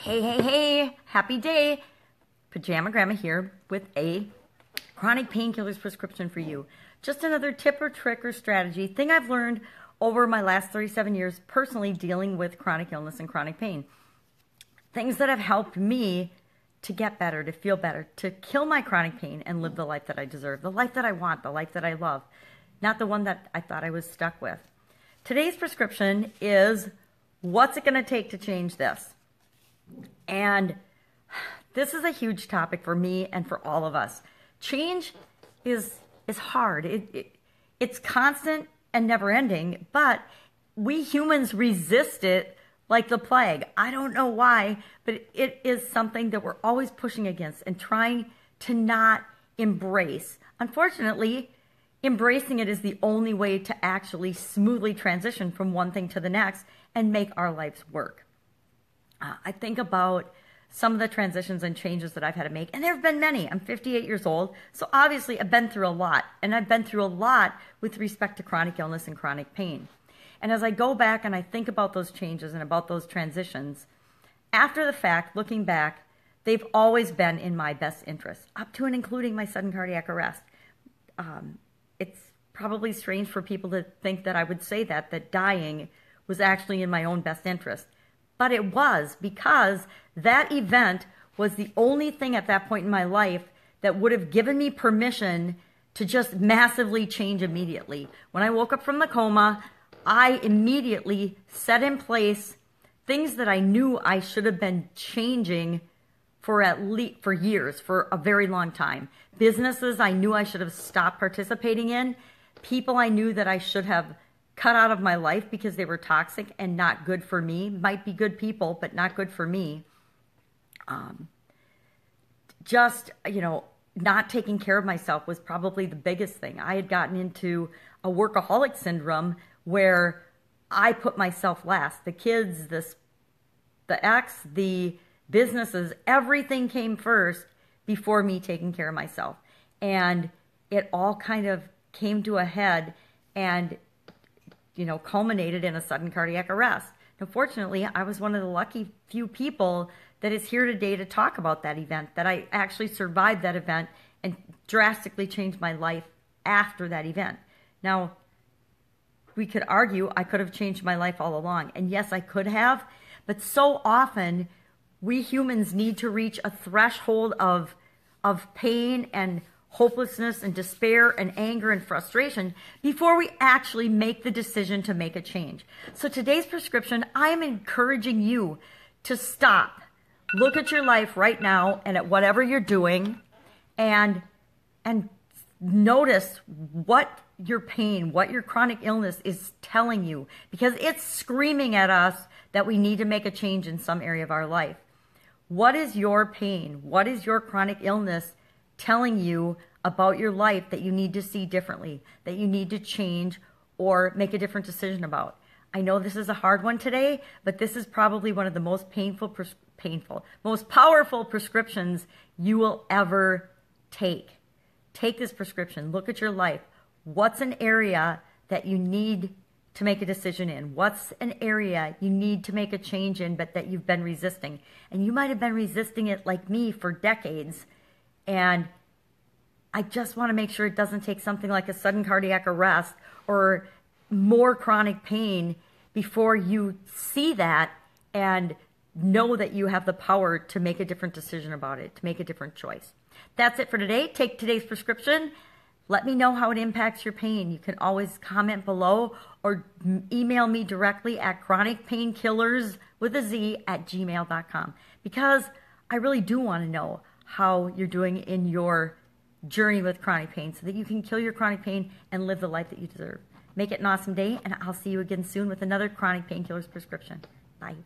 Hey, happy day. Pajama Gramma here with a chronic painkillers prescription for you. Just another tip or trick or strategy, thing I've learned over my last 37 years personally dealing with chronic illness and chronic pain. Things that have helped me to get better, to feel better, to kill my chronic pain and live the life that I deserve, the life that I want, the life that I love, not the one that I thought I was stuck with. Today's prescription is, what's it going to take to change this? And this is a huge topic for me and for all of us. Change is hard. It's constant and never ending, but we humans resist it like the plague. I don't know why, but it is something that we're always pushing against and trying to not embrace. Unfortunately, embracing it is the only way to actually smoothly transition from one thing to the next and make our lives work. I think about some of the transitions and changes that I've had to make, and there have been many. I'm 58 years old, so obviously I've been through a lot, and I've been through a lot with respect to chronic illness and chronic pain. And as I go back and I think about those changes and about those transitions, after the fact, looking back, they've always been in my best interest, up to and including my sudden cardiac arrest. It's probably strange for people to think that I would say that dying was actually in my own best interest. But it was, because that event was the only thing at that point in my life that would have given me permission to just massively change immediately. When I woke up from the coma, I immediately set in place things that I knew I should have been changing for years, for a very long time. Businesses I knew I should have stopped participating in. People I knew that I should have cut out of my life because they were toxic and not good for me. Might be good people, but not good for me. Not taking care of myself was probably the biggest thing. I had gotten into a workaholic syndrome where I put myself last. The kids, the ex, the businesses, everything came first before me taking care of myself. And it all kind of came to a head and culminated in a sudden cardiac arrest. Unfortunately, I was one of the lucky few people that is here today to talk about that event, that I actually survived that event and drastically changed my life after that event. Now, we could argue I could have changed my life all along. And yes, I could have. But so often, we humans need to reach a threshold of pain and hopelessness and despair and anger and frustration before we actually make the decision to make a change. So today's prescription, I am encouraging you to stop. Look at your life right now and at whatever you're doing and notice what your pain, what your chronic illness is telling you, because it's screaming at us that we need to make a change in some area of our life. What is your pain? What is your chronic illness telling you about your life that you need to see differently, that you need to change or make a different decision about? I know this is a hard one today, but this is probably one of the most most powerful prescriptions you will ever take. Take this prescription. Look at your life. What's an area that you need to make a decision in? What's an area you need to make a change in, but that you've been resisting? And you might have been resisting it like me for decades. And I just want to make sure it doesn't take something like a sudden cardiac arrest or more chronic pain before you see that and know that you have the power to make a different decision about it, to make a different choice. That's it for today. Take today's prescription. Let me know how it impacts your pain. You can always comment below or email me directly at chronicpainkillers@gmail.com, because I really do want to know how you're doing in your journey with chronic pain so that you can kill your chronic pain and live the life that you deserve. Make it an awesome day, and I'll see you again soon with another chronic painkillers prescription. Bye.